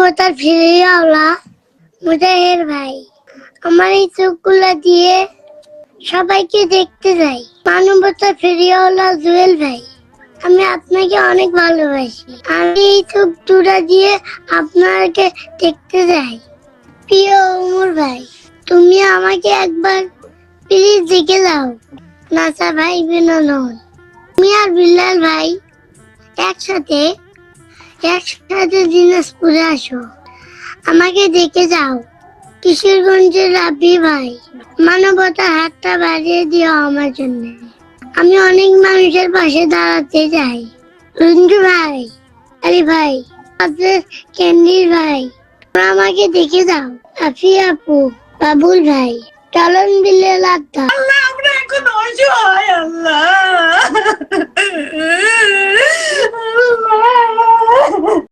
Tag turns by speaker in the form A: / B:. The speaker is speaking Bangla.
A: মানবতার ফিরিওয়ালা মুজাহির ভাই, আমার এই চোখগুলা দিয়ে সবাইকে দেখতে যাই। মানবতার ফিরিওয়ালা জুয়েল ভাই, আমি আপনাকে অনেক ভালোবাসি। আমি এই চোখ দুটা দিয়ে আপনাকে দেখতে যাই। প্রিয় ওমর ভাই, তুমি আমাকে একবার প্লিজ দেখে যাও। নাসা ভাই, বিনোদন, তুমি আর বিল্লাল ভাই একসাথে দিনাজপুরে আসো, আমাকে দেখে যাও। কিশোরগঞ্জের রাব্বি ভাই, মানবতার হাতটা বাড়িয়ে দিও আমার জন্য। আমি অনেক মানুষের পাশে দাঁড়াতে চাই। রঞ্জু ভাই, আলী ভাই, আপনার ক্যান্ডির ভাই, তোমরা আমাকে দেখে দাও। আফি আপু, বাবুল ভাই, চলন বিল্লাল আত্মা।
B: আল্লাহ, আমরা এখন অসহায় আল্লাহ।